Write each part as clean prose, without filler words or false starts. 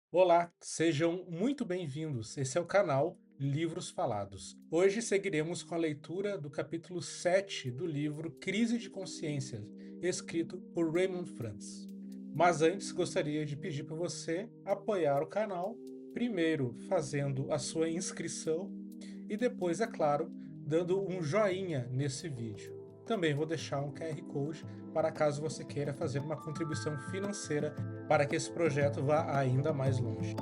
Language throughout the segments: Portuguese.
Olá, sejam muito bem-vindos. Esse é o canal Livros Falados. Hoje seguiremos com a leitura do capítulo 7 do livro Crise de Consciência, escrito por Raymond Franz. Mas antes gostaria de pedir para você apoiar o canal, primeiro fazendo a sua inscrição e depois, é claro, dando um joinha nesse vídeo. Também vou deixar um QR Code para caso você queira fazer uma contribuição financeira para que esse projeto vá ainda mais longe.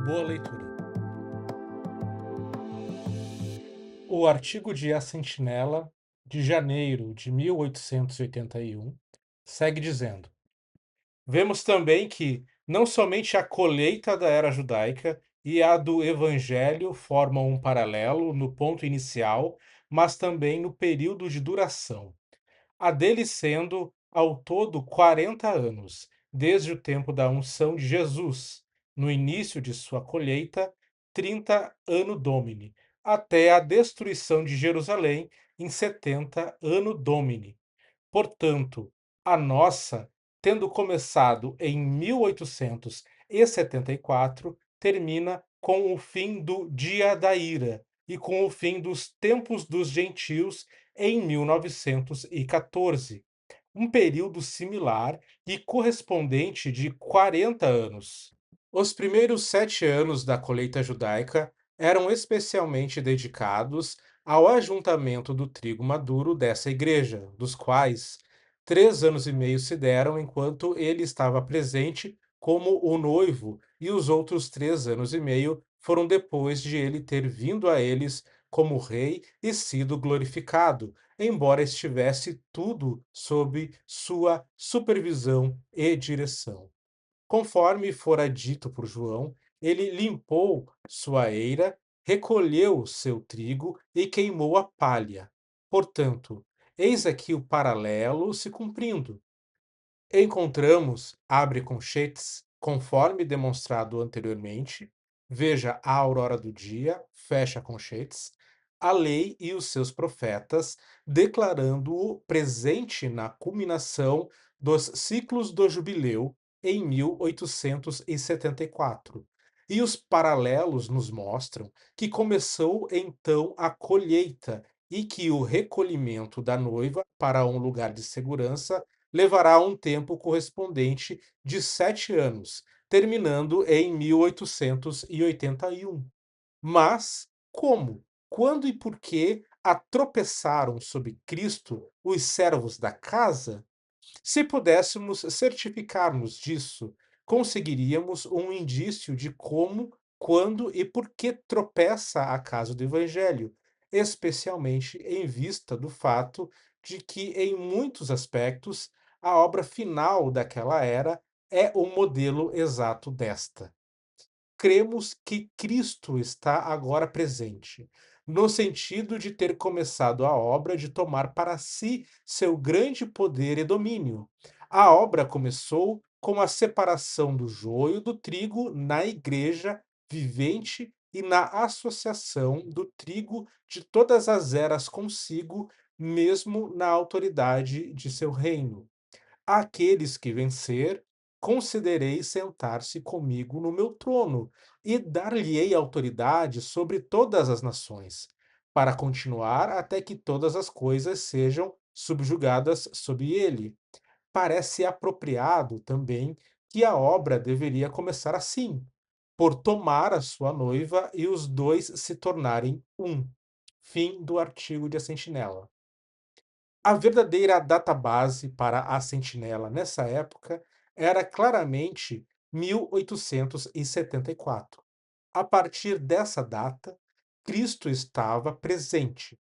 Boa leitura! O artigo de A Sentinela, de janeiro de 1881, segue dizendo: Vemos também que não somente a colheita da era judaica e a do Evangelho formam um paralelo no ponto inicial, mas também no período de duração. A dele sendo, ao todo, 40 anos, desde o tempo da unção de Jesus, no início de sua colheita, 30 Anno Domini, até a destruição de Jerusalém em 70 Anno Domini. Portanto, a nossa, tendo começado em 1874, termina com o fim do Dia da Ira e com o fim dos tempos dos gentios em 1914, um período similar e correspondente de 40 anos. Os primeiros 7 anos da colheita judaica eram especialmente dedicados ao ajuntamento do trigo maduro dessa igreja, dos quais 3 anos e meio se deram enquanto ele estava presente como o noivo, e os outros 3 anos e meio foram depois de ele ter vindo a eles como rei e sido glorificado, embora estivesse tudo sob sua supervisão e direção. Conforme fora dito por João, ele limpou sua eira, recolheu seu trigo e queimou a palha. Portanto, eis aqui o paralelo se cumprindo. Encontramos, abre conchetes, conforme demonstrado anteriormente, veja a aurora do dia, fecha conchetes, a lei e os seus profetas, declarando-o presente na culminação dos ciclos do jubileu em 1874. E os paralelos nos mostram que começou então a colheita e que o recolhimento da noiva para um lugar de segurança levará um tempo correspondente de 7 anos, terminando em 1881. Mas como, quando e por que tropeçaram sob Cristo os servos da casa? Se pudéssemos certificar-nos disso, conseguiríamos um indício de como, quando e por que tropeça a casa do Evangelho, especialmente em vista do fato de que, em muitos aspectos, a obra final daquela era é o modelo exato desta. Cremos que Cristo está agora presente, no sentido de ter começado a obra de tomar para si seu grande poder e domínio. A obra começou com a separação do joio do trigo na igreja vivente e na associação do trigo de todas as eras consigo, mesmo na autoridade de seu reino. Aqueles que vencer, considerei sentar-se comigo no meu trono, e dar-lhe-ei autoridade sobre todas as nações, para continuar até que todas as coisas sejam subjugadas sob ele. Parece apropriado também que a obra deveria começar assim, por tomar a sua noiva e os dois se tornarem um. Fim do artigo de A Sentinela. A verdadeira database para a Sentinela nessa época era claramente 1874. A partir dessa data, Cristo estava presente.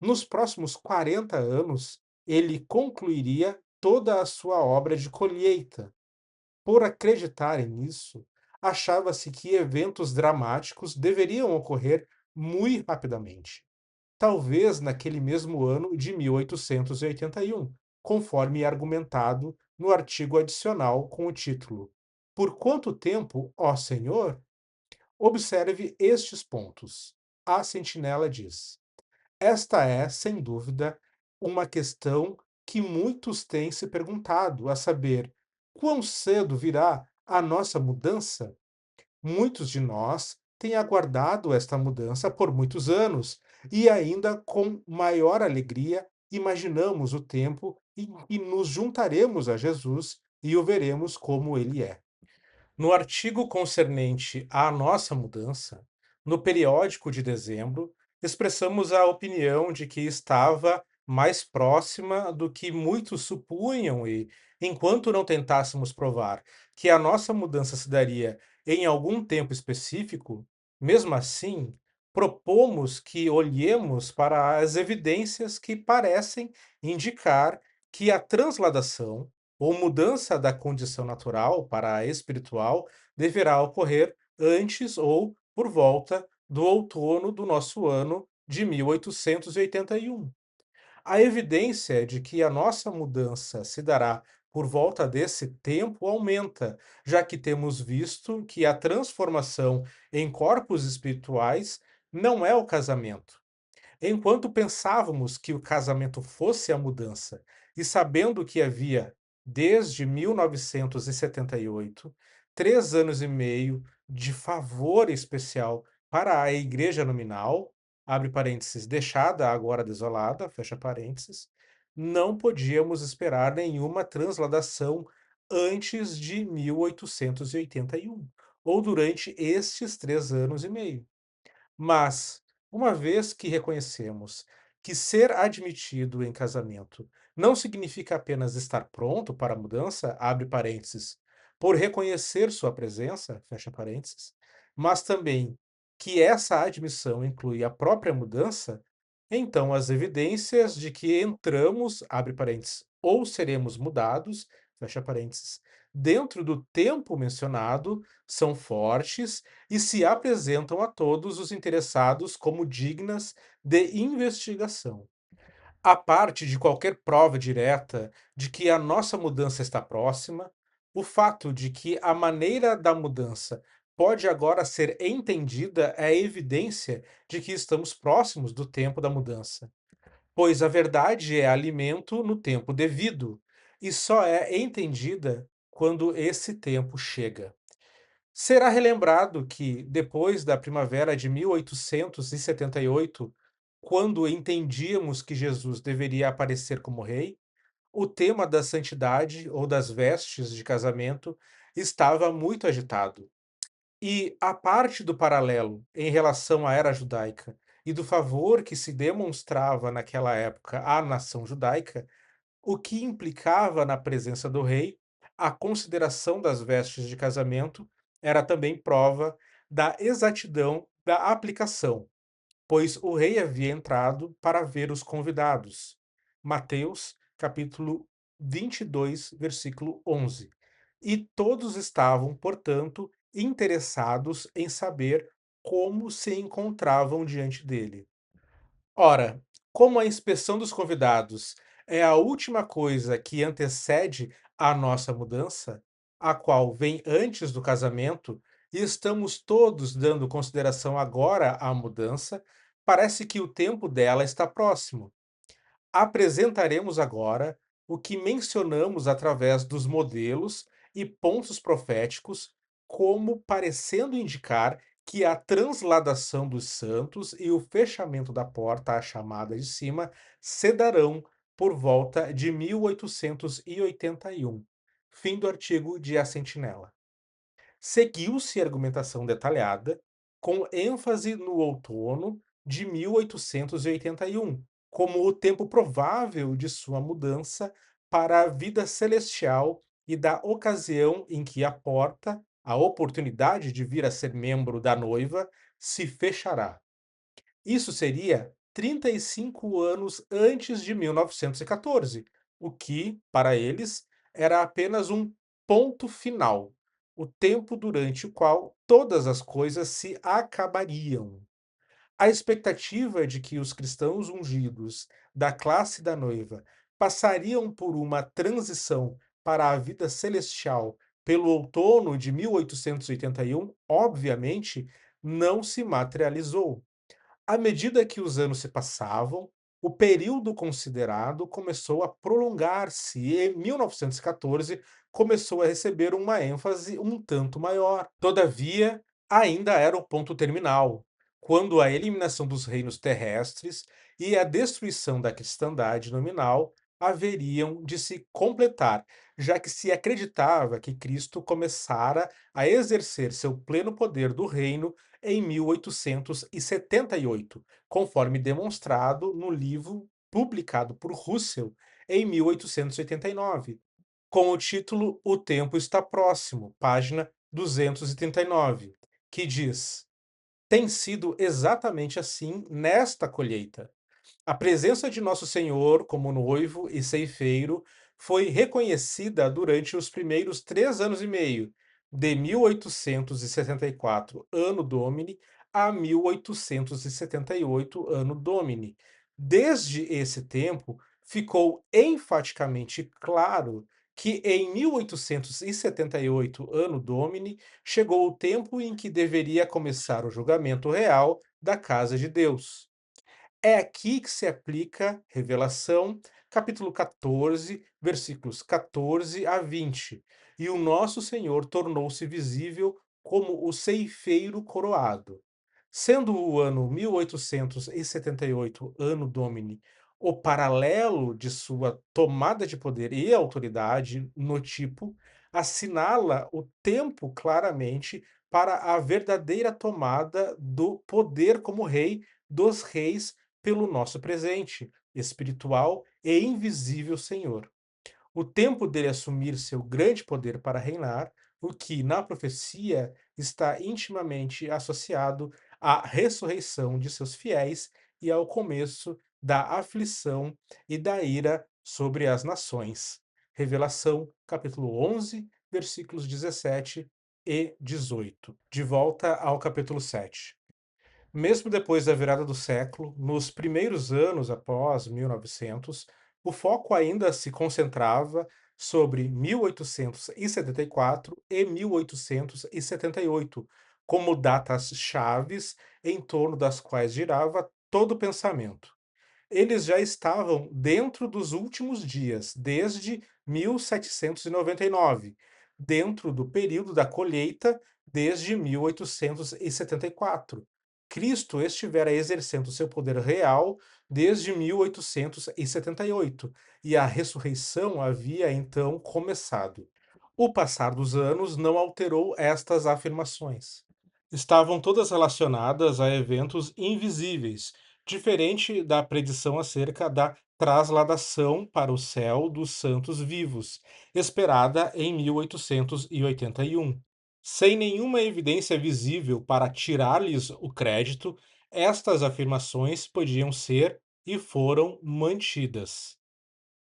Nos próximos 40 anos, ele concluiria toda a sua obra de colheita. Por acreditarem nisso, achava-se que eventos dramáticos deveriam ocorrer muito rapidamente, talvez naquele mesmo ano de 1881, conforme argumentado no artigo adicional com o título Por quanto tempo, ó Senhor? Observe estes pontos. A sentinela diz: Esta é, sem dúvida, uma questão que muitos têm se perguntado, a saber, quão cedo virá a nossa mudança? Muitos de nós têm aguardado esta mudança por muitos anos e ainda com maior alegria imaginamos o tempo em que nos juntaremos a Jesus e o veremos como ele é. No artigo concernente à nossa mudança, no periódico de dezembro, expressamos a opinião de que estava mais próxima do que muitos supunham e, enquanto não tentássemos provar que a nossa mudança se daria em algum tempo específico, mesmo assim, propomos que olhemos para as evidências que parecem indicar que a transladação ou mudança da condição natural para a espiritual deverá ocorrer antes ou por volta do outono do nosso ano de 1881. A evidência de que a nossa mudança se dará por volta desse tempo aumenta, já que temos visto que a transformação em corpos espirituais não é o casamento. Enquanto pensávamos que o casamento fosse a mudança, e sabendo que havia, desde 1978, 3 anos e meio de favor especial para a igreja nominal, abre parênteses, deixada agora desolada, fecha parênteses, não podíamos esperar nenhuma transladação antes de 1881, ou durante estes 3 anos e meio. Mas, uma vez que reconhecemos que ser admitido em casamento não significa apenas estar pronto para a mudança, abre parênteses, por reconhecer sua presença, fecha parênteses, mas também que essa admissão inclui a própria mudança, então as evidências de que entramos, abre parênteses, ou seremos mudados, fecha parênteses, dentro do tempo mencionado são fortes e se apresentam a todos os interessados como dignas de investigação. A parte de qualquer prova direta de que a nossa mudança está próxima, o fato de que a maneira da mudança pode agora ser entendida é evidência de que estamos próximos do tempo da mudança, pois a verdade é alimento no tempo devido e só é entendida quando esse tempo chega. Será relembrado que, depois da primavera de 1878, quando entendíamos que Jesus deveria aparecer como rei, o tema da santidade ou das vestes de casamento estava muito agitado. E a parte do paralelo em relação à era judaica e do favor que se demonstrava naquela época à nação judaica, o que implicava na presença do rei, a consideração das vestes de casamento era também prova da exatidão da aplicação, pois o rei havia entrado para ver os convidados. Mateus, capítulo 22, versículo 11. E todos estavam, portanto, interessados em saber como se encontravam diante dele. Ora, como a inspeção dos convidados é a última coisa que antecede a nossa mudança, a qual vem antes do casamento, e estamos todos dando consideração agora à mudança, parece que o tempo dela está próximo. Apresentaremos agora o que mencionamos através dos modelos e pontos proféticos, como parecendo indicar que a transladação dos santos e o fechamento da porta à chamada de cima se darão por volta de 1881. Fim do artigo de A Sentinela. Seguiu-se argumentação detalhada, com ênfase no outono de 1881, como o tempo provável de sua mudança para a vida celestial e da ocasião em que a porta, a oportunidade de vir a ser membro da noiva, se fechará. Isso seria 35 anos antes de 1914, o que, para eles, era apenas um ponto final, o tempo durante o qual todas as coisas se acabariam. A expectativa de que os cristãos ungidos da classe da noiva passariam por uma transição para a vida celestial pelo outono de 1881, obviamente, não se materializou. À medida que os anos se passavam, o período considerado começou a prolongar-se e, em 1914, começou a receber uma ênfase um tanto maior. Todavia, ainda era o ponto terminal, quando a eliminação dos reinos terrestres e a destruição da cristandade nominal haveriam de se completar, já que se acreditava que Cristo começara a exercer seu pleno poder do reino em 1878, conforme demonstrado no livro publicado por Russell em 1889, com o título O Tempo Está Próximo, página 239, que diz: Tem sido exatamente assim nesta colheita. A presença de Nosso Senhor como noivo e ceifeiro foi reconhecida durante os primeiros 3 anos e meio, de 1874 Anno Domini a 1878 Anno Domini. Desde esse tempo, ficou enfaticamente claro que em 1878 Anno Domini chegou o tempo em que deveria começar o julgamento real da casa de Deus. É aqui que se aplica Revelação, capítulo 14, versículos 14 a 20. E o nosso Senhor tornou-se visível como o ceifeiro coroado. Sendo o ano 1878, Anno Domini, o paralelo de sua tomada de poder e autoridade no tipo, assinala o tempo claramente para a verdadeira tomada do poder como rei dos reis pelo nosso presente, espiritual e invisível Senhor. O tempo dele assumir seu grande poder para reinar, o que na profecia está intimamente associado à ressurreição de seus fiéis e ao começo da aflição e da ira sobre as nações. Revelação, capítulo 11, versículos 17 e 18. De volta ao capítulo 7. Mesmo depois da virada do século, nos primeiros anos após 1900, o foco ainda se concentrava sobre 1874 e 1878, como datas chaves em torno das quais girava todo o pensamento. Eles já estavam dentro dos últimos dias, desde 1799, dentro do período da colheita, desde 1874. Cristo estivera exercendo seu poder real desde 1878, e a ressurreição havia então começado. O passar dos anos não alterou estas afirmações. Estavam todas relacionadas a eventos invisíveis, diferente da predição acerca da trasladação para o céu dos santos vivos, esperada em 1881. Sem nenhuma evidência visível para tirar-lhes o crédito, estas afirmações podiam ser e foram mantidas.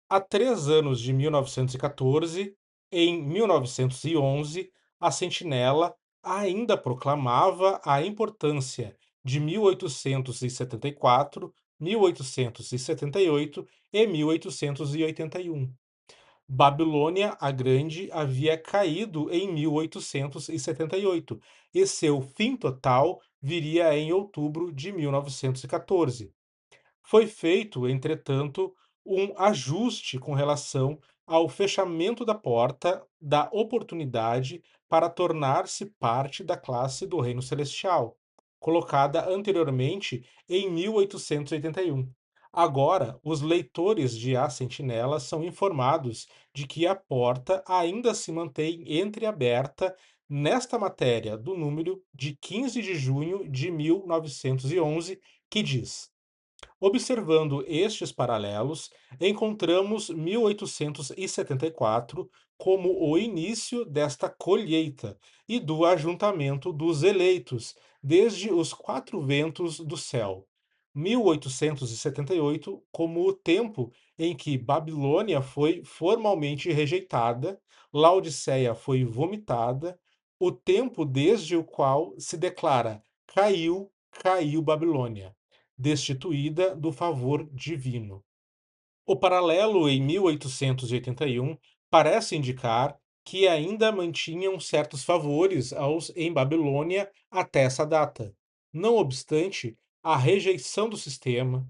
Há 3 anos de 1914, em 1911, a Sentinela ainda proclamava a importância de 1874, 1878 e 1881. Babilônia a Grande havia caído em 1878 e seu fim total viria em outubro de 1914. Foi feito, entretanto, um ajuste com relação ao fechamento da porta da oportunidade para tornar-se parte da classe do Reino Celestial, colocada anteriormente em 1881. Agora, os leitores de A Sentinela são informados de que a porta ainda se mantém entreaberta nesta matéria do número de 15 de junho de 1911, que diz: Observando estes paralelos, encontramos 1874 como o início desta colheita e do ajuntamento dos eleitos, desde os quatro ventos do céu. 1878 como o tempo em que Babilônia foi formalmente rejeitada, Laodiceia foi vomitada, o tempo desde o qual se declara: caiu, caiu Babilônia, destituída do favor divino. O paralelo em 1881 parece indicar que ainda mantinham certos favores aos em Babilônia até essa data. Não obstante, a rejeição do sistema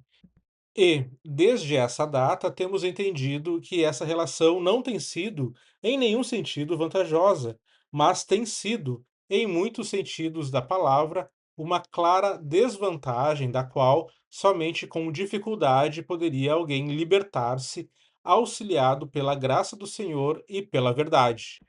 e, desde essa data, temos entendido que essa relação não tem sido, em nenhum sentido, vantajosa, mas tem sido em muitos sentidos da palavra, uma clara desvantagem da qual somente com dificuldade poderia alguém libertar-se, auxiliado pela graça do Senhor e pela verdade.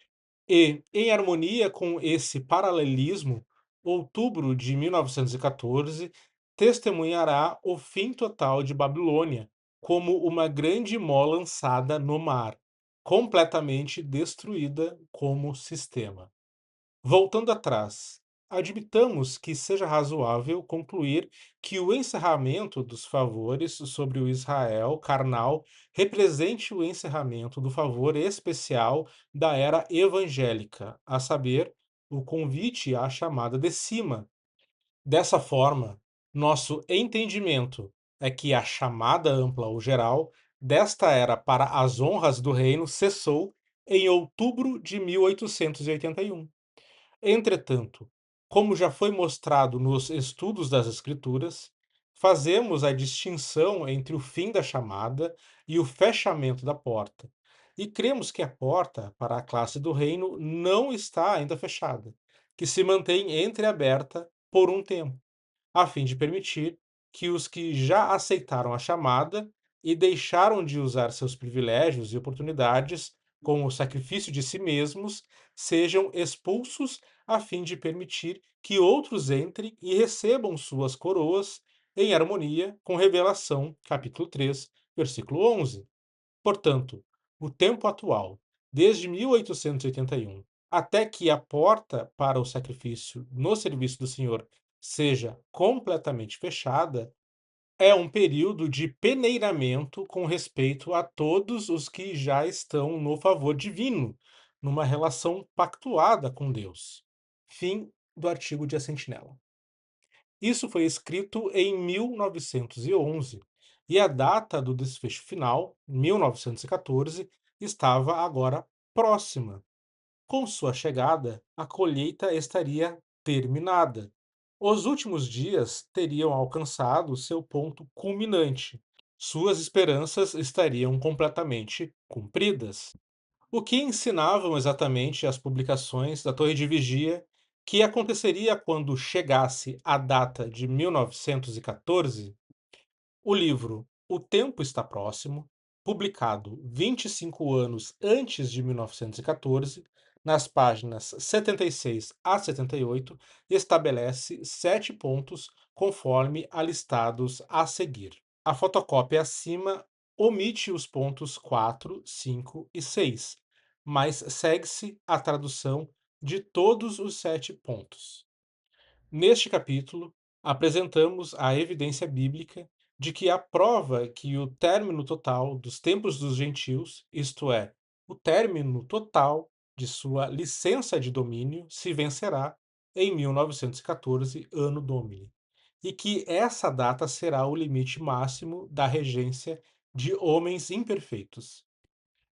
E, em harmonia com esse paralelismo, outubro de 1914 testemunhará o fim total de Babilônia, como uma grande mó lançada no mar, completamente destruída como sistema. Voltando atrás, admitamos que seja razoável concluir que o encerramento dos favores sobre o Israel carnal represente o encerramento do favor especial da era evangélica, a saber, o convite à chamada de cima. Dessa forma, nosso entendimento é que a chamada ampla ou geral desta era para as honras do reino cessou em outubro de 1881. Entretanto, como já foi mostrado nos estudos das Escrituras, fazemos a distinção entre o fim da chamada e o fechamento da porta, e cremos que a porta para a classe do reino não está ainda fechada, que se mantém entreaberta por um tempo a fim de permitir que os que já aceitaram a chamada e deixaram de usar seus privilégios e oportunidades com o sacrifício de si mesmos sejam expulsos a fim de permitir que outros entrem e recebam suas coroas em harmonia com Revelação, capítulo 3, versículo 11. Portanto, o tempo atual, desde 1881 até que a porta para o sacrifício no serviço do Senhor seja completamente fechada, é um período de peneiramento com respeito a todos os que já estão no favor divino, numa relação pactuada com Deus. Fim do artigo de A Sentinela. Isso foi escrito em 1911, e a data do desfecho final, 1914, estava agora próxima. Com sua chegada, a colheita estaria terminada. Os últimos dias teriam alcançado seu ponto culminante. Suas esperanças estariam completamente cumpridas. O que ensinavam exatamente as publicações da Torre de Vigia que aconteceria quando chegasse a data de 1914? O livro O Tempo Está Próximo, publicado 25 anos antes de 1914, nas páginas 76 a 78, estabelece 7 pontos conforme alistados a seguir. A fotocópia acima omite os pontos 4, 5 e 6, mas segue-se a tradução de todos os 7 pontos. Neste capítulo, apresentamos a evidência bíblica de que a prova que o término total dos tempos dos gentios, isto é, o término total de sua licença de domínio, se vencerá em 1914, Anno Domini, e que essa data será o limite máximo da regência de homens imperfeitos.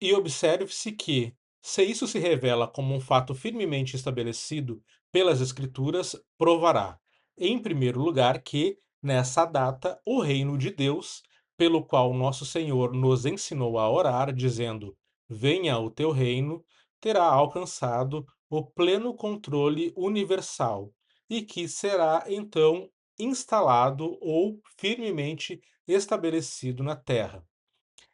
E observe-se que, se isso se revela como um fato firmemente estabelecido pelas Escrituras, provará, em primeiro lugar, que, nessa data, o reino de Deus, pelo qual nosso Senhor nos ensinou a orar, dizendo: Venha o teu reino, terá alcançado o pleno controle universal, e que será então instalado ou firmemente estabelecido na terra.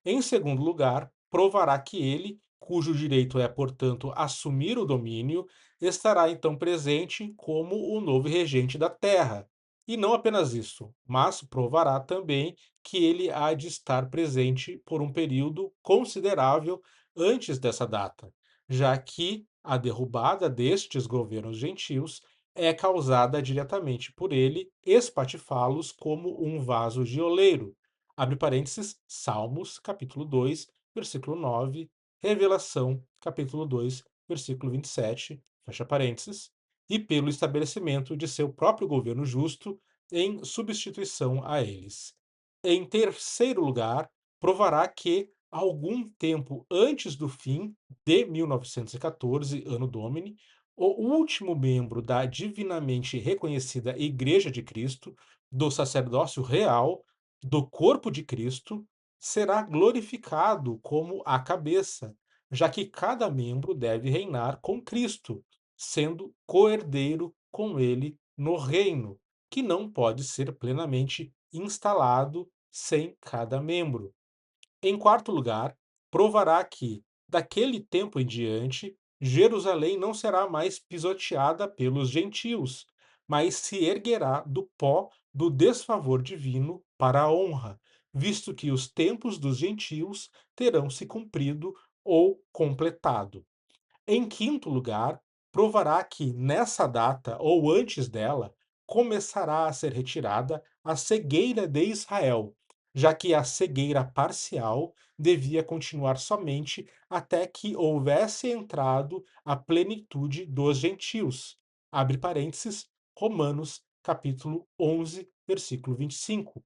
Em segundo lugar, provará que ele, cujo direito é, portanto, assumir o domínio, estará então presente como o novo regente da terra. E não apenas isso, mas provará também que ele há de estar presente por um período considerável antes dessa data, já que a derrubada destes governos gentios é causada diretamente por ele espatifá-los como um vaso de oleiro. Abre parênteses, Salmos, capítulo 2, versículo 9, Revelação, capítulo 2, versículo 27, fecha parênteses, e pelo estabelecimento de seu próprio governo justo em substituição a eles. Em terceiro lugar, provará que, algum tempo antes do fim de 1914, Anno Domini, o último membro da divinamente reconhecida Igreja de Cristo, do sacerdócio real, do corpo de Cristo, será glorificado como a cabeça, já que cada membro deve reinar com Cristo, sendo coerdeiro com ele no reino, que não pode ser plenamente instalado sem cada membro. Em quarto lugar, provará que, daquele tempo em diante, Jerusalém não será mais pisoteada pelos gentios, mas se erguerá do pó do desfavor divino para a honra, visto que os tempos dos gentios terão se cumprido ou completado. Em quinto lugar, provará que nessa data ou antes dela começará a ser retirada a cegueira de Israel, já que a cegueira parcial devia continuar somente até que houvesse entrado a plenitude dos gentios. Abre parênteses, Romanos, capítulo 11, versículo 25.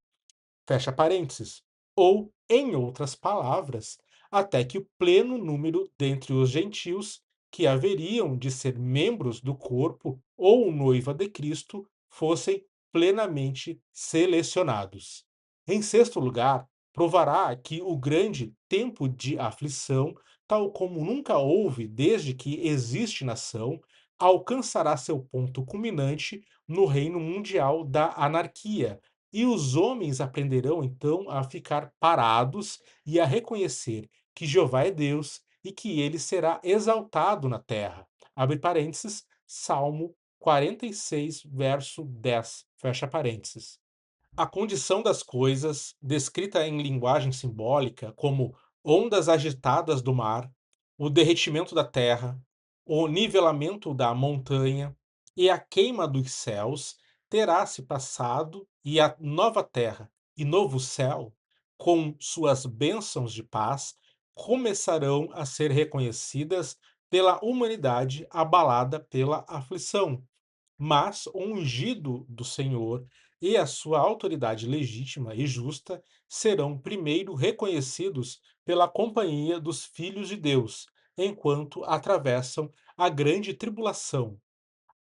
Fecha parênteses. Ou, em outras palavras, até que o pleno número dentre os gentios que haveriam de ser membros do corpo ou noiva de Cristo fossem plenamente selecionados. Em sexto lugar, provará que o grande tempo de aflição, tal como nunca houve desde que existe nação, alcançará seu ponto culminante no reino mundial da anarquia, e os homens aprenderão então a ficar parados e a reconhecer que Jeová é Deus e que ele será exaltado na terra. Abre parênteses, Salmo 46, verso 10, fecha parênteses. A condição das coisas, descrita em linguagem simbólica como ondas agitadas do mar, o derretimento da terra, o nivelamento da montanha e a queima dos céus, terá se passado e a nova terra e novo céu, com suas bênçãos de paz, começarão a ser reconhecidas pela humanidade abalada pela aflição, mas o ungido do Senhor e a sua autoridade legítima e justa serão primeiro reconhecidos pela companhia dos filhos de Deus, enquanto atravessam a grande tribulação.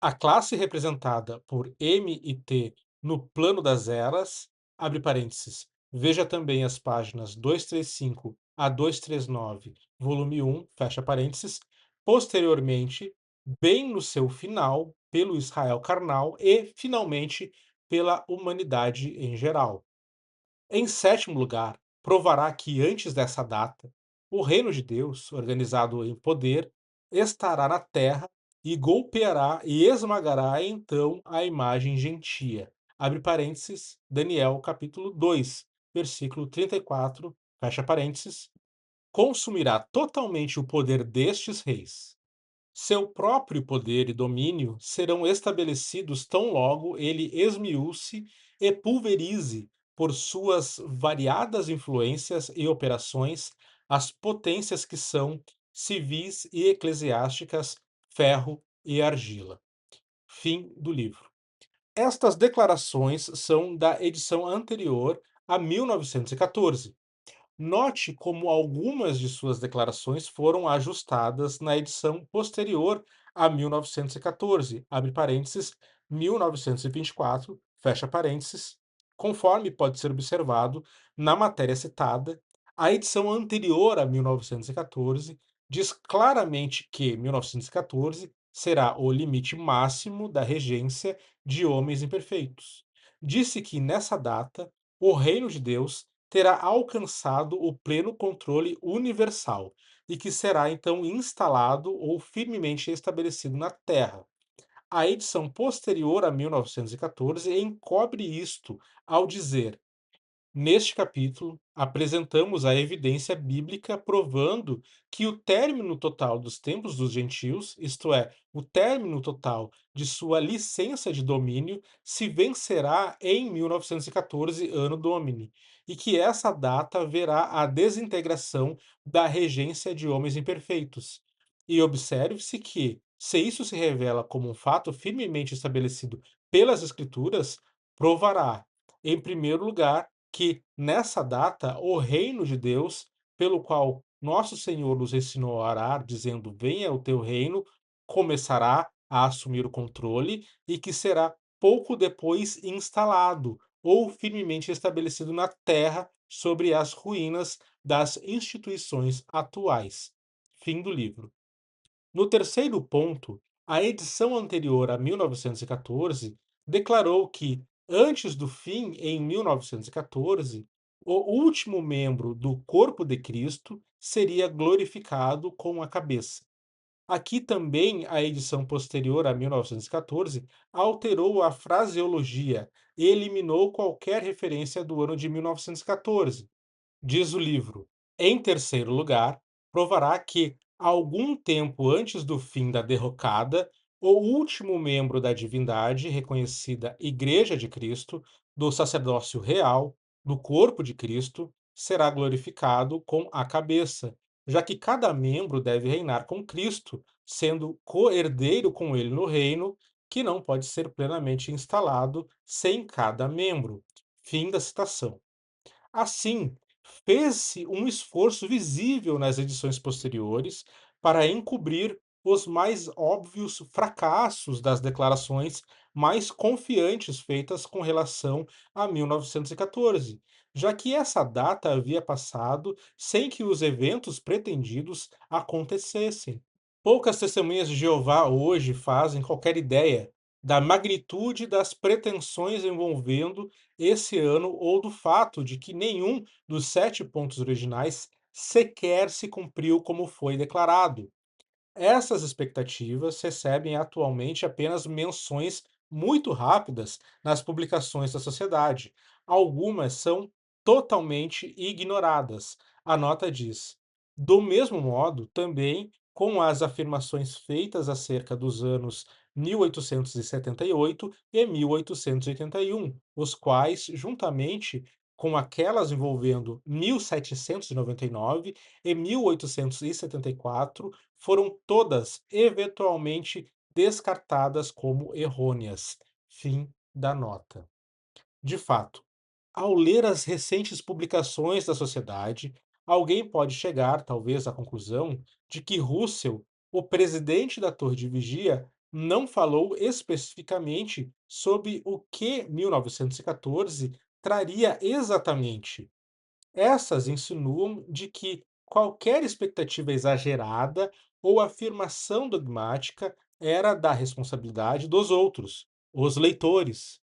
A classe representada por M e T no plano das eras, abre parênteses, veja também as páginas 235 a 239, volume 1, fecha parênteses, posteriormente, bem no seu final, pelo Israel carnal e, finalmente, pela humanidade em geral. Em sétimo lugar, provará que antes dessa data, o reino de Deus, organizado em poder, estará na terra e golpeará e esmagará então a imagem gentia. Abre parênteses, Daniel capítulo 2, versículo 34, fecha parênteses, consumirá totalmente o poder destes reis. Seu próprio poder e domínio serão estabelecidos tão logo ele esmiúce e pulverize, por suas variadas influências e operações, as potências que são civis e eclesiásticas, ferro e argila. Fim do livro. Estas declarações são da edição anterior a 1914. Note como algumas de suas declarações foram ajustadas na edição posterior a 1914, abre parênteses, 1924, fecha parênteses, conforme pode ser observado na matéria citada. A edição anterior a 1914 diz claramente que 1914 será o limite máximo da regência de homens imperfeitos. Disse que nessa data o reino de Deus terá alcançado o pleno controle universal e que será então instalado ou firmemente estabelecido na Terra. A edição posterior a 1914 encobre isto ao dizer: neste capítulo, apresentamos a evidência bíblica provando que o término total dos tempos dos gentios, isto é, o término total de sua licença de domínio, se vencerá em 1914, Anno Domini, e que essa data verá a desintegração da regência de homens imperfeitos. E observe-se que, se isso se revela como um fato firmemente estabelecido pelas Escrituras, provará, em primeiro lugar, que nessa data o reino de Deus, pelo qual nosso Senhor nos ensinou a orar, dizendo: Venha o teu reino, começará a assumir o controle e que será pouco depois instalado ou firmemente estabelecido na terra sobre as ruínas das instituições atuais. Fim do livro. No terceiro ponto, A edição anterior a 1914 declarou que, antes do fim, em 1914, o último membro do corpo de Cristo seria glorificado com a cabeça. Aqui também a edição posterior a 1914 alterou a fraseologia e eliminou qualquer referência do ano de 1914. Diz o livro: em terceiro lugar, provará que, algum tempo antes do fim da derrocada, o último membro da divindade, reconhecida Igreja de Cristo, do sacerdócio real, do corpo de Cristo, será glorificado com a cabeça, já que cada membro deve reinar com Cristo, sendo co-herdeiro com ele no reino, que não pode ser plenamente instalado sem cada membro. Fim da citação. Assim, fez-se um esforço visível nas edições posteriores para encobrir os mais óbvios fracassos das declarações mais confiantes feitas com relação a 1914, já que essa data havia passado sem que os eventos pretendidos acontecessem. Poucas testemunhas de Jeová hoje fazem qualquer ideia da magnitude das pretensões envolvendo esse ano ou do fato de que nenhum dos 7 pontos originais sequer se cumpriu como foi declarado. Essas expectativas recebem atualmente apenas menções muito rápidas nas publicações da sociedade. Algumas são totalmente ignoradas. A nota diz: do mesmo modo, também com as afirmações feitas acerca dos anos 1878 e 1881, os quais, juntamente com aquelas envolvendo 1799 e 1874, foram todas eventualmente descartadas como errôneas. Fim da nota. De fato, ao ler as recentes publicações da sociedade, alguém pode chegar, talvez, à conclusão de que Russell, o presidente da Torre de Vigia, não falou especificamente sobre o que 1914 traria exatamente. Essas insinuam de que qualquer expectativa exagerada ou afirmação dogmática era da responsabilidade dos outros, os leitores.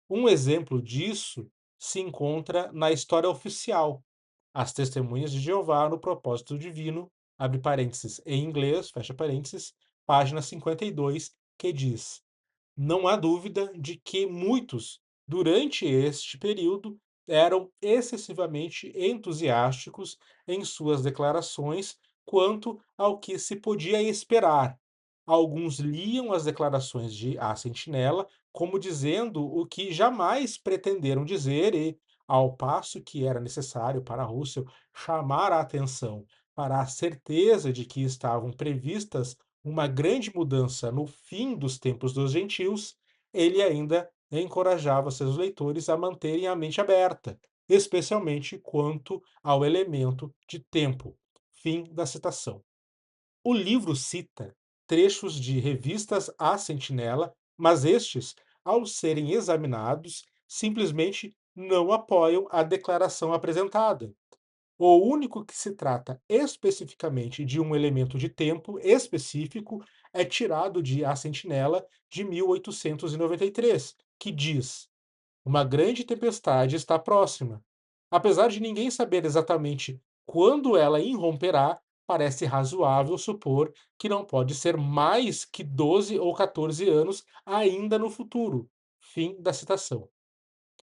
Um exemplo disso se encontra na história oficial, As Testemunhas de Jeová no Propósito Divino, abre parênteses, em inglês, fecha parênteses, página 52, que diz: não há dúvida de que muitos, durante este período, eram excessivamente entusiásticos em suas declarações quanto ao que se podia esperar. Alguns liam as declarações de A Sentinela como dizendo o que jamais pretenderam dizer e, ao passo que era necessário para Russell chamar a atenção para a certeza de que estavam previstas uma grande mudança no fim dos tempos dos gentios, ele ainda encorajava seus leitores a manterem a mente aberta, especialmente quanto ao elemento de tempo. Fim da citação. O livro cita trechos de revistas à Sentinela, mas estes, ao serem examinados, simplesmente não apoiam a declaração apresentada. O único que se trata especificamente de um elemento de tempo específico é tirado de A Sentinela de 1893, que diz: uma grande tempestade está próxima. Apesar de ninguém saber exatamente quando ela irromperá, parece razoável supor que não pode ser mais que 12 ou 14 anos ainda no futuro. Fim da citação.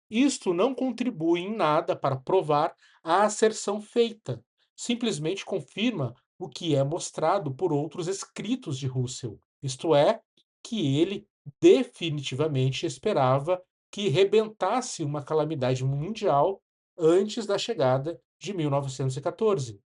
Isto não contribui em nada para provar a asserção feita, simplesmente confirma o que é mostrado por outros escritos de Russell, isto é, que ele definitivamente esperava que rebentasse uma calamidade mundial antes da chegada de 1914.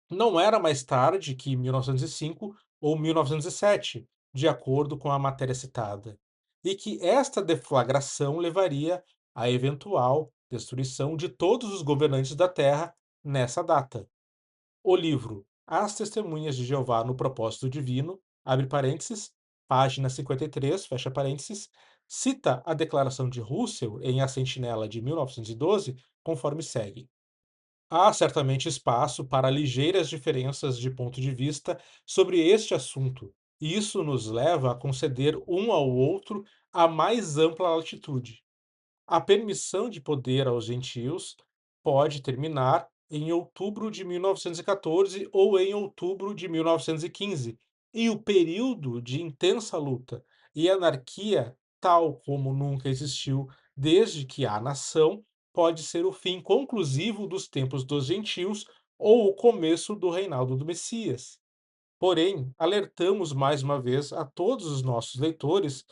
Não era mais tarde que 1905 ou 1907, de acordo com a matéria citada, e que esta deflagração levaria à eventual destruição de todos os governantes da Terra nessa data. O livro As Testemunhas de Jeová no Propósito Divino, abre parênteses, página 53, fecha parênteses, cita a declaração de Russell em A Sentinela de 1912, conforme segue. Há certamente espaço para ligeiras diferenças de ponto de vista sobre este assunto, e isso nos leva a conceder um ao outro a mais ampla latitude. A permissão de poder aos gentios pode terminar em outubro de 1914 ou em outubro de 1915, e o período de intensa luta e anarquia, tal como nunca existiu desde que há nação, pode ser o fim conclusivo dos tempos dos gentios ou o começo do reinado do Messias. Porém, alertamos mais uma vez a todos os nossos leitores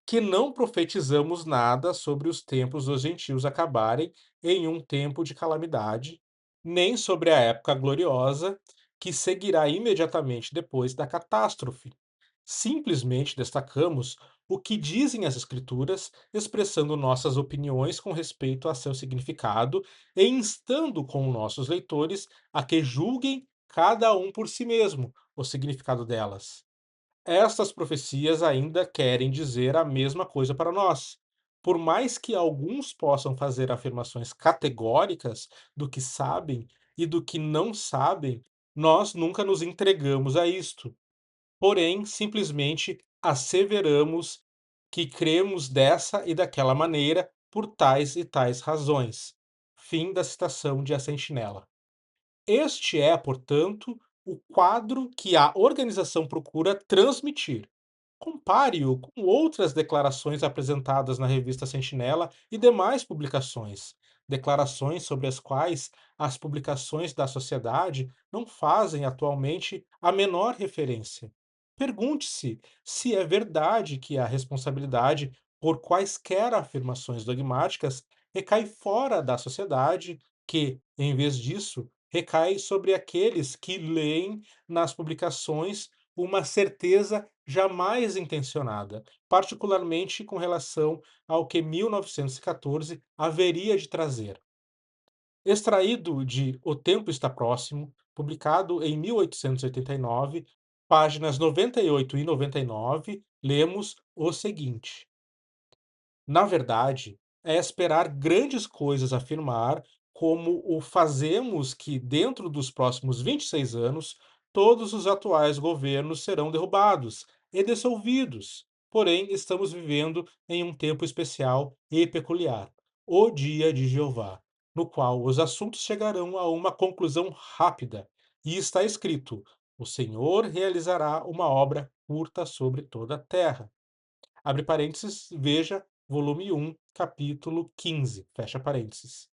que não profetizamos nada sobre os tempos dos gentios acabarem em um tempo de calamidade, nem sobre a época gloriosa que seguirá imediatamente depois da catástrofe. Simplesmente destacamos o que dizem as Escrituras, expressando nossas opiniões com respeito a seu significado e instando com nossos leitores a que julguem cada um por si mesmo o significado delas. Estas profecias ainda querem dizer a mesma coisa para nós. Por mais que alguns possam fazer afirmações categóricas do que sabem e do que não sabem, nós nunca nos entregamos a isto. Porém, simplesmente asseveramos que cremos dessa e daquela maneira por tais e tais razões. Fim da citação de A Sentinela. Este é, portanto, o quadro que a organização procura transmitir. Compare-o com outras declarações apresentadas na revista Sentinela e demais publicações, declarações sobre as quais as publicações da sociedade não fazem atualmente a menor referência. Pergunte-se se é verdade que a responsabilidade por quaisquer afirmações dogmáticas recai fora da sociedade, que, em vez disso, recai sobre aqueles que leem nas publicações uma certeza jamais intencionada, particularmente com relação ao que 1914 haveria de trazer. Extraído de O Tempo Está Próximo, publicado em 1889, páginas 98 e 99, lemos o seguinte: na verdade, é esperar grandes coisas afirmar, como o fazemos, que dentro dos próximos 26 anos todos os atuais governos serão derrubados e dissolvidos. Porém, estamos vivendo em um tempo especial e peculiar, o dia de Jeová, no qual os assuntos chegarão a uma conclusão rápida. E está escrito: o Senhor realizará uma obra curta sobre toda a terra. Abre parênteses, veja volume 1, capítulo 15, fecha parênteses.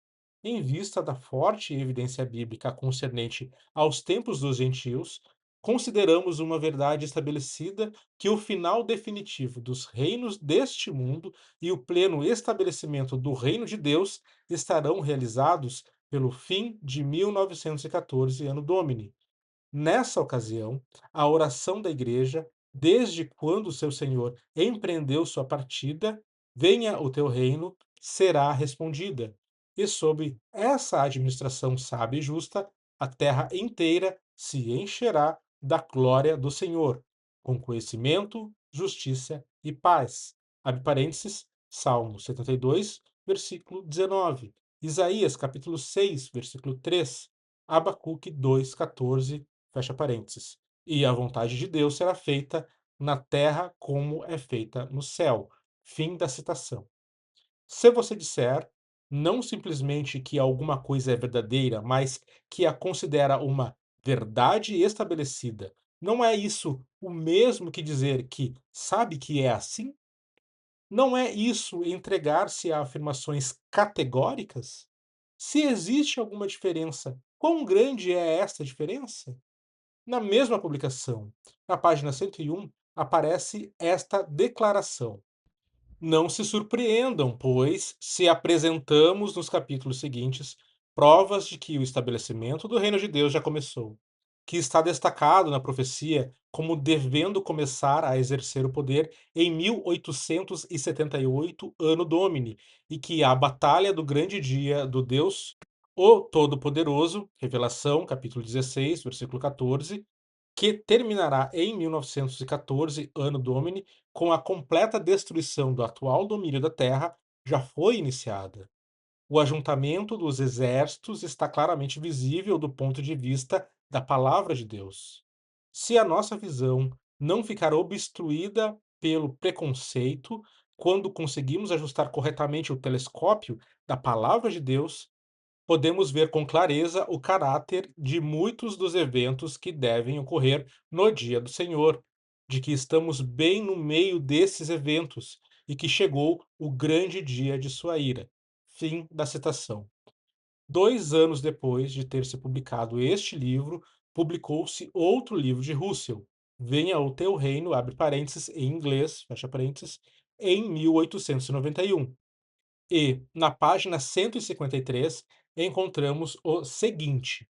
Em vista da forte evidência bíblica concernente aos tempos dos gentios, consideramos uma verdade estabelecida que o final definitivo dos reinos deste mundo e o pleno estabelecimento do reino de Deus estarão realizados pelo fim de 1914, ano Domini. Nessa ocasião, a oração da igreja, desde quando seu Senhor empreendeu sua partida, venha o teu reino, será respondida. E sob essa administração sábia e justa, a terra inteira se encherá da glória do Senhor, com conhecimento, justiça e paz. Abre parênteses, Salmo 72, versículo 19. Isaías, capítulo 6, versículo 3. Abacuque 2, 14, fecha parênteses. E a vontade de Deus será feita na terra como é feita no céu. Fim da citação. Se você disser não simplesmente que alguma coisa é verdadeira, mas que a considera uma verdade estabelecida, não é isso o mesmo que dizer que sabe que é assim? Não é isso entregar-se a afirmações categóricas? Se existe alguma diferença, quão grande é esta diferença? Na mesma publicação, na página 101, aparece esta declaração: não se surpreendam, pois, se apresentamos nos capítulos seguintes provas de que o estabelecimento do reino de Deus já começou, que está destacado na profecia como devendo começar a exercer o poder em 1878, ano Domini, e que a batalha do grande dia do Deus, o Todo-Poderoso, Revelação, capítulo 16, versículo 14, que terminará em 1914, ano Domini, com a completa destruição do atual domínio da Terra, já foi iniciada. O ajuntamento dos exércitos está claramente visível do ponto de vista da palavra de Deus. Se a nossa visão não ficar obstruída pelo preconceito quando conseguimos ajustar corretamente o telescópio da palavra de Deus, podemos ver com clareza o caráter de muitos dos eventos que devem ocorrer no dia do Senhor, de que estamos bem no meio desses eventos e que chegou o grande dia de sua ira. Fim da citação. 2 anos depois de ter se publicado este livro, publicou-se outro livro de Russell, Venha o Teu Reino, abre parênteses, em inglês, fecha parênteses, em 1891. E, na página 153, encontramos o seguinte: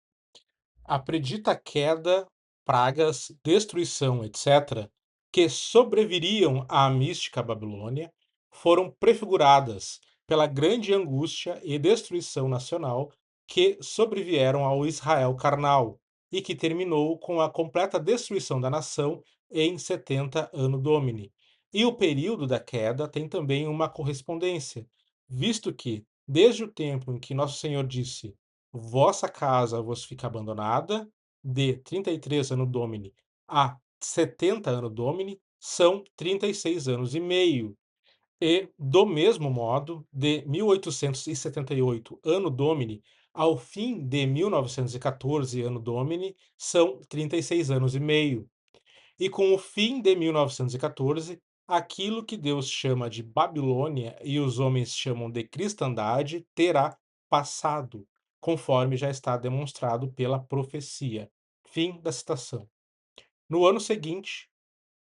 a predita queda, pragas, destruição, etc., que sobreviriam à mística Babilônia, foram prefiguradas pela grande angústia e destruição nacional que sobrevieram ao Israel carnal e que terminou com a completa destruição da nação em 70 Anno Domini. E o período da queda tem também uma correspondência, visto que, desde o tempo em que Nosso Senhor disse vossa casa vos fica abandonada, de 33 Anno Domini a 70 Anno Domini, são 36 anos e meio. E, do mesmo modo, de 1878 Anno Domini ao fim de 1914 Anno Domini, são 36 anos e meio. E com o fim de 1914, aquilo que Deus chama de Babilônia e os homens chamam de cristandade terá passado, conforme já está demonstrado pela profecia. Fim da citação. No ano seguinte,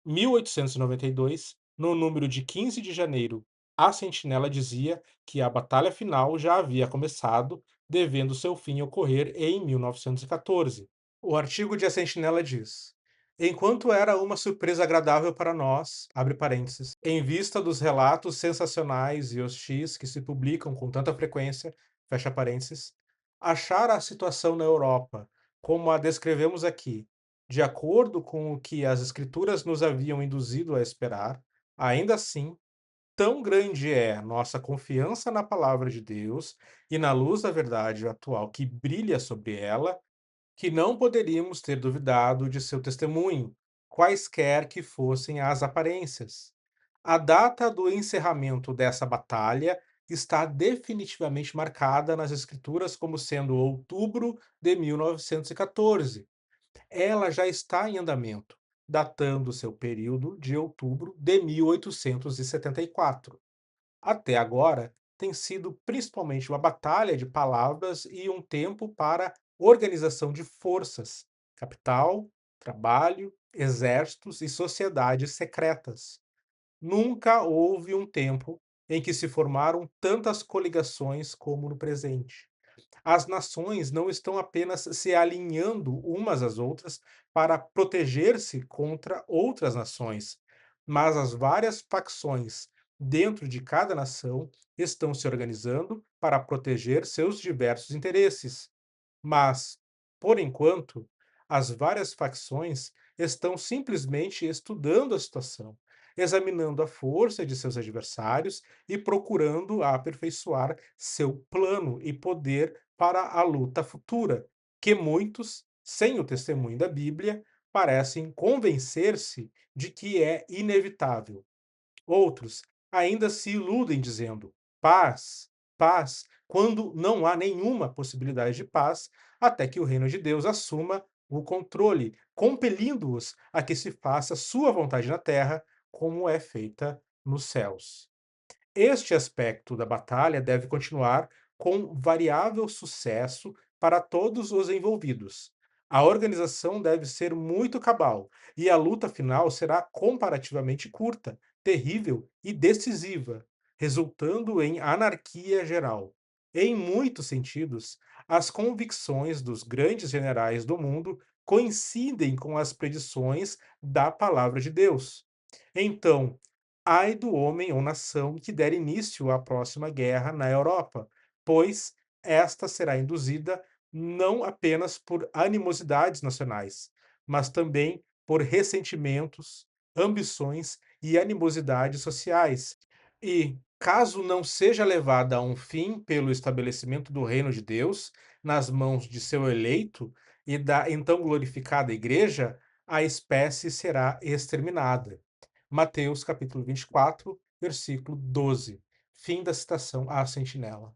1892, no número de 15 de janeiro, a Sentinela dizia que a batalha final já havia começado, devendo seu fim ocorrer em 1914. O artigo de A Sentinela diz: enquanto era uma surpresa agradável para nós, abre parênteses, em vista dos relatos sensacionais e hostis que se publicam com tanta frequência, fecha parênteses, achar a situação na Europa, como a descrevemos aqui, de acordo com o que as Escrituras nos haviam induzido a esperar, ainda assim, tão grande é nossa confiança na palavra de Deus e na luz da verdade atual que brilha sobre ela, que não poderíamos ter duvidado de seu testemunho, quaisquer que fossem as aparências. A data do encerramento dessa batalha está definitivamente marcada nas Escrituras como sendo outubro de 1914. Ela já está em andamento, datando seu período de outubro de 1874. Até agora, tem sido principalmente uma batalha de palavras e um tempo para organização de forças, capital, trabalho, exércitos e sociedades secretas. Nunca houve um tempo em que se formaram tantas coligações como no presente. As nações não estão apenas se alinhando umas às outras para proteger-se contra outras nações, mas as várias facções dentro de cada nação estão se organizando para proteger seus diversos interesses. Mas, por enquanto, as várias facções estão simplesmente estudando a situação, examinando a força de seus adversários e procurando aperfeiçoar seu plano e poder para a luta futura, que muitos, sem o testemunho da Bíblia, parecem convencer-se de que é inevitável. Outros ainda se iludem dizendo paz, paz, quando não há nenhuma possibilidade de paz, até que o reino de Deus assuma o controle, compelindo-os a que se faça sua vontade na terra, como é feita nos céus. Este aspecto da batalha deve continuar com variável sucesso para todos os envolvidos. A organização deve ser muito cabal e a luta final será comparativamente curta, terrível e decisiva, resultando em anarquia geral. Em muitos sentidos, as convicções dos grandes generais do mundo coincidem com as predições da palavra de Deus. Então, ai do homem ou nação que der início à próxima guerra na Europa, pois esta será induzida não apenas por animosidades nacionais, mas também por ressentimentos, ambições e animosidades sociais. E, caso não seja levada a um fim pelo estabelecimento do reino de Deus nas mãos de seu eleito e da então glorificada Igreja, a espécie será exterminada. Mateus capítulo 24, versículo 12. Fim da citação à Sentinela.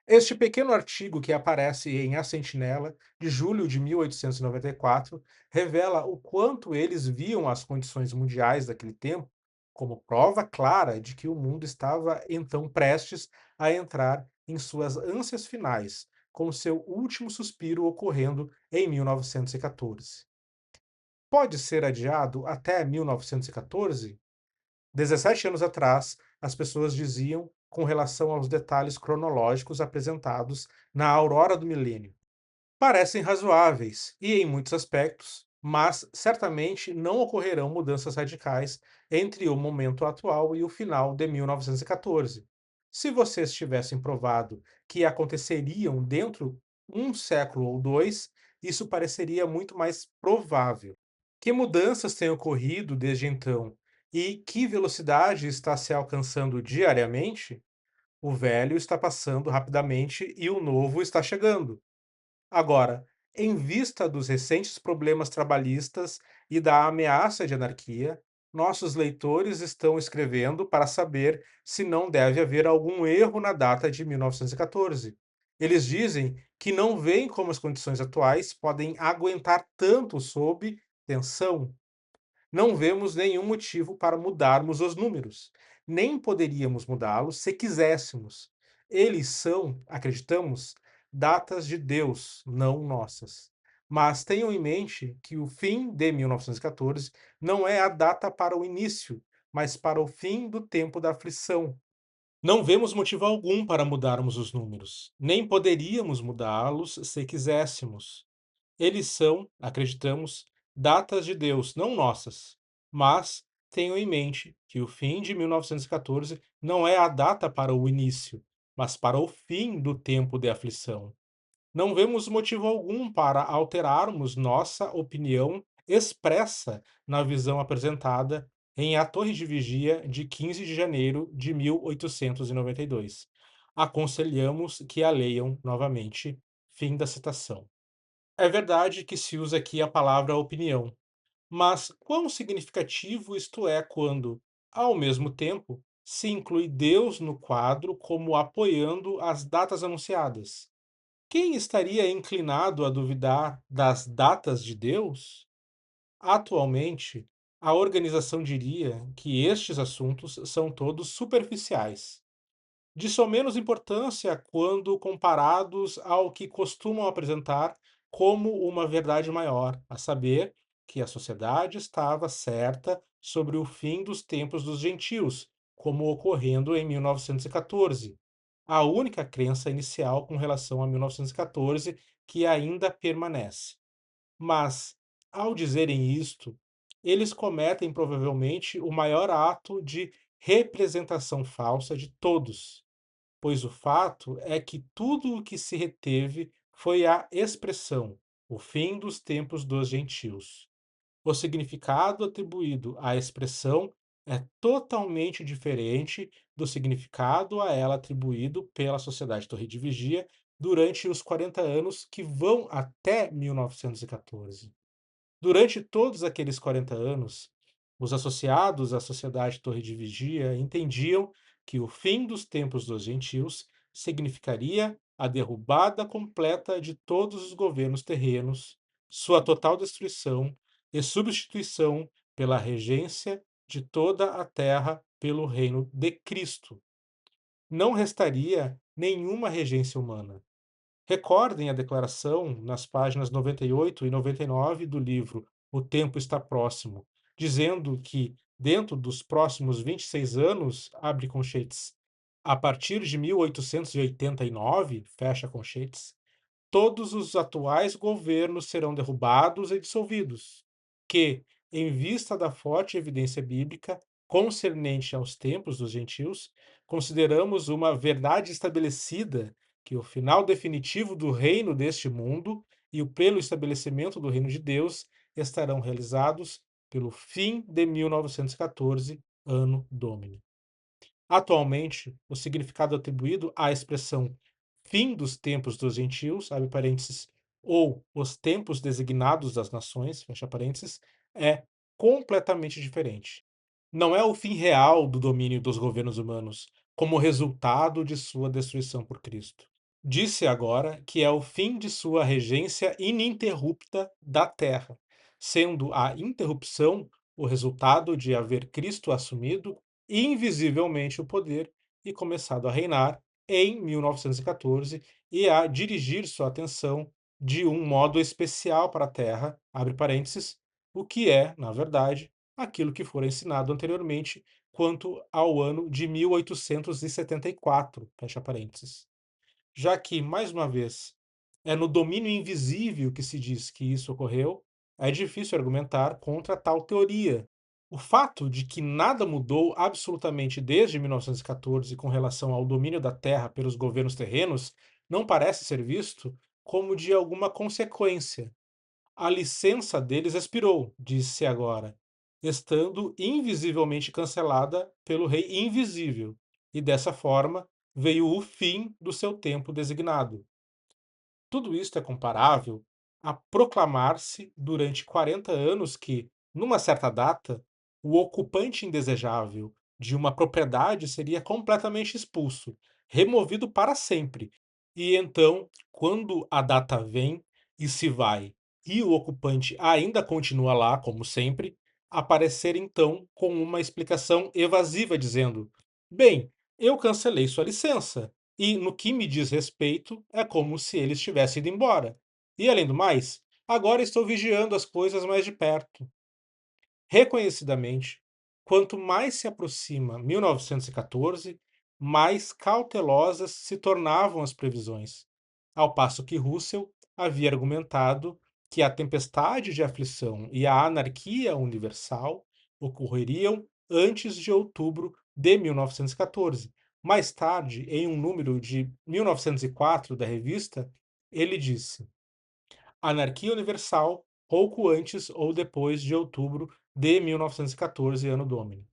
Este pequeno artigo que aparece em A Sentinela, de julho de 1894, revela o quanto eles viam as condições mundiais daquele tempo como prova clara de que o mundo estava então prestes a entrar em suas ânsias finais, com seu último suspiro ocorrendo em 1914. Pode ser adiado até 1914? 17 anos atrás, as pessoas diziam com relação aos detalhes cronológicos apresentados na aurora do milênio. Parecem razoáveis e, em muitos aspectos, mas certamente não ocorrerão mudanças radicais entre o momento atual e o final de 1914. Se vocês tivessem provado que aconteceriam dentro um século ou dois, isso pareceria muito mais provável. Que mudanças têm ocorrido desde então e que velocidade está se alcançando diariamente? O velho está passando rapidamente e o novo está chegando. Agora, em vista dos recentes problemas trabalhistas e da ameaça de anarquia, nossos leitores estão escrevendo para saber se não deve haver algum erro na data de 1914. Eles dizem que não veem como as condições atuais podem aguentar tanto sob tensão. Não vemos nenhum motivo para mudarmos os números, nem poderíamos mudá-los se quiséssemos. Eles são, acreditamos, datas de Deus, não nossas. Mas tenham em mente que o fim de 1914 não é a data para o início, mas para o fim do tempo da aflição. Não vemos motivo algum para mudarmos os números, nem poderíamos mudá-los se quiséssemos. Eles são, acreditamos, datas de Deus, não nossas. Mas tenham em mente que o fim de 1914 não é a data para o início, mas para o fim do tempo de aflição. Não vemos motivo algum para alterarmos nossa opinião expressa na visão apresentada em A Torre de Vigia de 15 de janeiro de 1892. Aconselhamos que a leiam novamente. Fim da citação. É verdade que se usa aqui a palavra opinião, mas quão significativo isto é quando, ao mesmo tempo, se inclui Deus no quadro como apoiando as datas anunciadas? Quem estaria inclinado a duvidar das datas de Deus? Atualmente, a organização diria que estes assuntos são todos superficiais, de somenos importância quando comparados ao que costumam apresentar como uma verdade maior, a saber, que a sociedade estava certa sobre o fim dos tempos dos gentios, como ocorrendo em 1914, a única crença inicial com relação a 1914 que ainda permanece. Mas, ao dizerem isto, eles cometem provavelmente o maior ato de representação falsa de todos, pois o fato é que tudo o que se reteve foi a expressão, o fim dos tempos dos gentios. O significado atribuído à expressão é totalmente diferente do significado a ela atribuído pela Sociedade Torre de Vigia durante os 40 anos que vão até 1914. Durante todos aqueles 40 anos, os associados à Sociedade Torre de Vigia entendiam que o fim dos tempos dos gentios significaria a derrubada completa de todos os governos terrenos, sua total destruição e substituição pela regência de toda a terra pelo reino de Cristo. Não restaria nenhuma regência humana. Recordem a declaração nas páginas 98 e 99 do livro O Tempo Está Próximo, dizendo que, dentro dos próximos 26 anos, abre conchetes, a partir de 1889, fecha conchetes, todos os atuais governos serão derrubados e dissolvidos, que, em vista da forte evidência bíblica concernente aos tempos dos gentios, consideramos uma verdade estabelecida que o final definitivo do reino deste mundo e o pleno estabelecimento do reino de Deus estarão realizados pelo fim de 1914, Anno Domini. Atualmente, o significado atribuído à expressão fim dos tempos dos gentios, abre parênteses, ou os tempos designados das nações, fecha parênteses, é completamente diferente. Não é o fim real do domínio dos governos humanos, como resultado de sua destruição por Cristo. Disse agora que é o fim de sua regência ininterrupta da terra, sendo a interrupção o resultado de haver Cristo assumido invisivelmente o poder e começado a reinar em 1914 e a dirigir sua atenção de um modo especial para a terra, abre parênteses, o que é, na verdade, aquilo que fora ensinado anteriormente quanto ao ano de 1874, fecha parênteses. Já que, mais uma vez, é no domínio invisível que se diz que isso ocorreu, é difícil argumentar contra tal teoria. O fato de que nada mudou absolutamente desde 1914 com relação ao domínio da Terra pelos governos terrenos não parece ser visto como de alguma consequência. A licença deles expirou, disse agora, estando invisivelmente cancelada pelo Rei Invisível, e dessa forma veio o fim do seu tempo designado. Tudo isto é comparável a proclamar-se durante 40 anos que, numa certa data, o ocupante indesejável de uma propriedade seria completamente expulso, removido para sempre. E então, quando a data vem e se vai, e o ocupante ainda continua lá, como sempre, aparecer então com uma explicação evasiva dizendo: Bem, eu cancelei sua licença. E, no que me diz respeito, é como se ele estivesse indo embora. E, além do mais, agora estou vigiando as coisas mais de perto. Reconhecidamente, quanto mais se aproxima 1914, mais cautelosas se tornavam as previsões, ao passo que Russell havia argumentado que a tempestade de aflição e a anarquia universal ocorreriam antes de outubro de 1914. Mais tarde, em um número de 1904 da revista, ele disse: Anarquia Universal, pouco antes ou depois de outubro de 1914, ano Domini.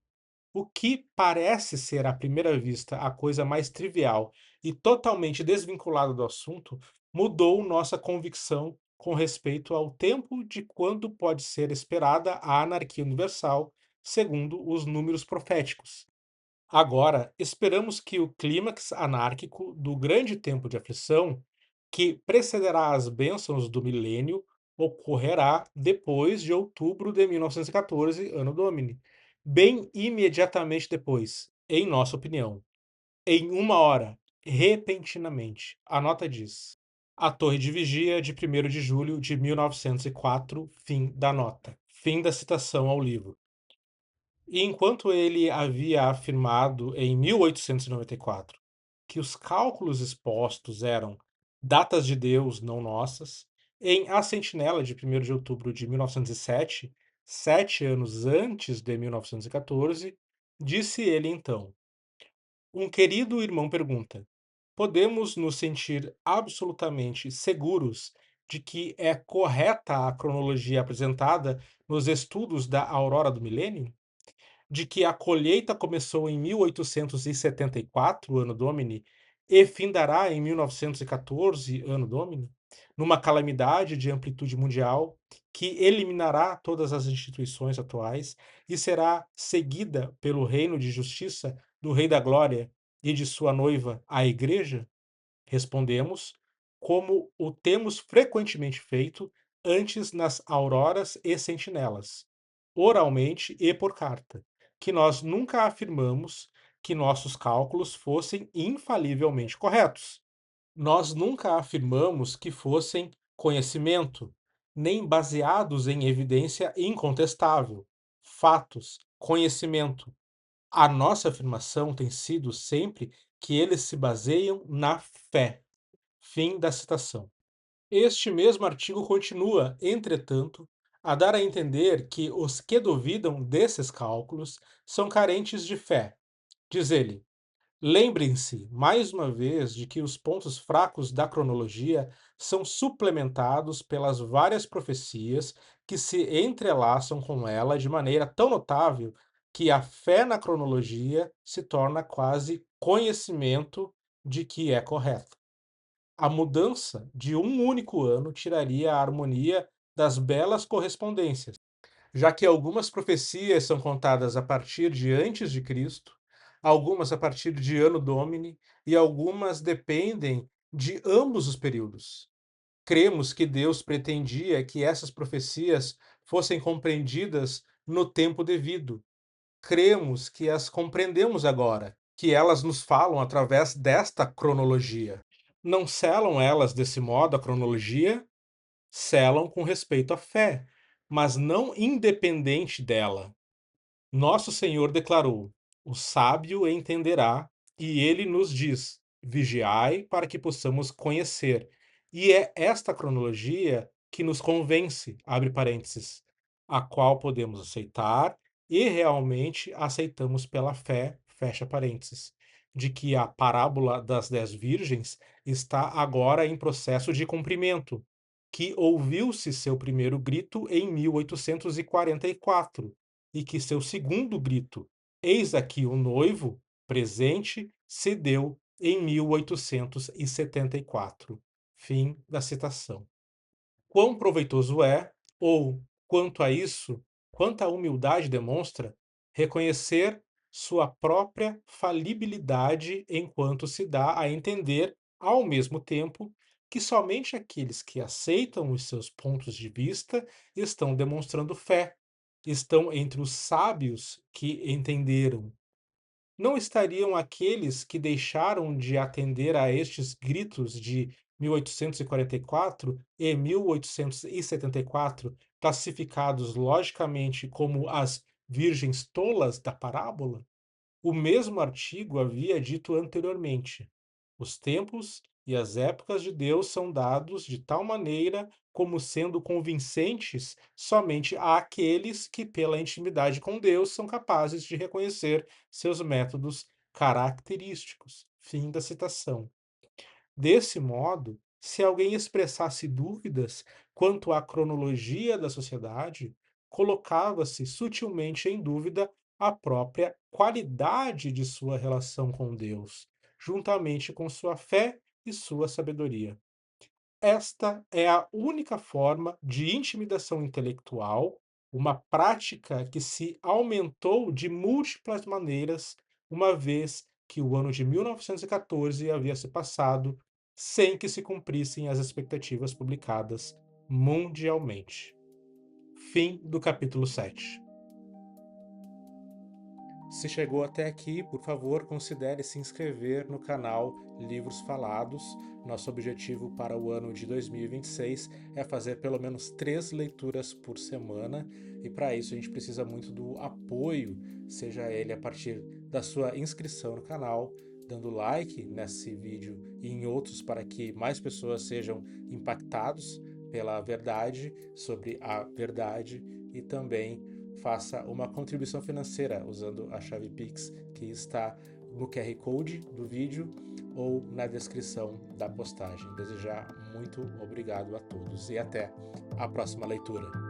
O que parece ser à primeira vista a coisa mais trivial e totalmente desvinculada do assunto, mudou nossa convicção com respeito ao tempo de quando pode ser esperada a anarquia universal, segundo os números proféticos. Agora, esperamos que o clímax anárquico do grande tempo de aflição, que precederá as bênçãos do milênio, ocorrerá depois de outubro de 1914, ano Domini, bem imediatamente depois, em nossa opinião. Em uma hora, repentinamente. A nota diz: A Torre de Vigia de 1º de julho de 1904, fim da nota. Fim da citação ao livro. E enquanto ele havia afirmado em 1894 que os cálculos expostos eram datas de Deus, não nossas, em A Sentinela de 1º de outubro de 1907, 7 anos antes de 1914, disse ele então: Um querido irmão pergunta: podemos nos sentir absolutamente seguros de que é correta a cronologia apresentada nos estudos da aurora do milênio? De que a colheita começou em 1874, ano Domini, e findará em 1914, ano Domini, numa calamidade de amplitude mundial que eliminará todas as instituições atuais e será seguida pelo reino de justiça do Rei da Glória e de sua noiva, a Igreja? Respondemos, como o temos frequentemente feito antes nas auroras e sentinelas, oralmente e por carta, que nós nunca afirmamos que nossos cálculos fossem infalivelmente corretos. Nós nunca afirmamos que fossem conhecimento, nem baseados em evidência incontestável, fatos, conhecimento. A nossa afirmação tem sido sempre que eles se baseiam na fé. Fim da citação. Este mesmo artigo continua, entretanto, a dar a entender que os que duvidam desses cálculos são carentes de fé. Diz ele: lembrem-se, mais uma vez, de que os pontos fracos da cronologia são suplementados pelas várias profecias que se entrelaçam com ela de maneira tão notável que a fé na cronologia se torna quase conhecimento de que é correta. A mudança de um único ano tiraria a harmonia das belas correspondências, já que algumas profecias são contadas a partir de antes de Cristo, algumas a partir de Anno Domini e algumas dependem de ambos os períodos. Cremos que Deus pretendia que essas profecias fossem compreendidas no tempo devido. Cremos que as compreendemos agora, que elas nos falam através desta cronologia. Não selam elas desse modo a cronologia? Selam com respeito à fé, mas não independente dela. Nosso Senhor declarou: o sábio entenderá, e ele nos diz: vigiai para que possamos conhecer. E é esta cronologia que nos convence, abre parênteses, a qual podemos aceitar e realmente aceitamos pela fé, fecha parênteses, de que a parábola das 10 virgens está agora em processo de cumprimento, que ouviu-se seu primeiro grito em 1844 e que seu segundo grito, eis aqui o noivo, presente, se deu em 1874. Fim da citação. Quão proveitoso é, ou, quanto a isso, quanta humildade demonstra, reconhecer sua própria falibilidade enquanto se dá a entender, ao mesmo tempo, que somente aqueles que aceitam os seus pontos de vista estão demonstrando fé, estão entre os sábios que entenderam. Não estariam aqueles que deixaram de atender a estes gritos de 1844 e 1874, classificados logicamente como as virgens tolas da parábola? O mesmo artigo havia dito anteriormente: os tempos e as épocas de Deus são dados de tal maneira como sendo convincentes somente àqueles que, pela intimidade com Deus, são capazes de reconhecer seus métodos característicos. Fim da citação. Desse modo, se alguém expressasse dúvidas quanto à cronologia da sociedade, colocava-se sutilmente em dúvida a própria qualidade de sua relação com Deus, juntamente com sua fé e sua sabedoria. Esta é a única forma de intimidação intelectual, uma prática que se aumentou de múltiplas maneiras, uma vez que o ano de 1914 havia se passado sem que se cumprissem as expectativas publicadas mundialmente. Fim do capítulo 7. Se chegou até aqui, por favor, considere se inscrever no canal Livros Falados. Nosso objetivo para o ano de 2026 é fazer pelo menos 3 leituras por semana, e para isso a gente precisa muito do apoio, seja ele a partir da sua inscrição no canal, dando like nesse vídeo e em outros para que mais pessoas sejam impactados pela verdade sobre a verdade, e também faça uma contribuição financeira usando a chave Pix que está no QR Code do vídeo ou na descrição da postagem. Desejar muito obrigado a todos e até a próxima leitura.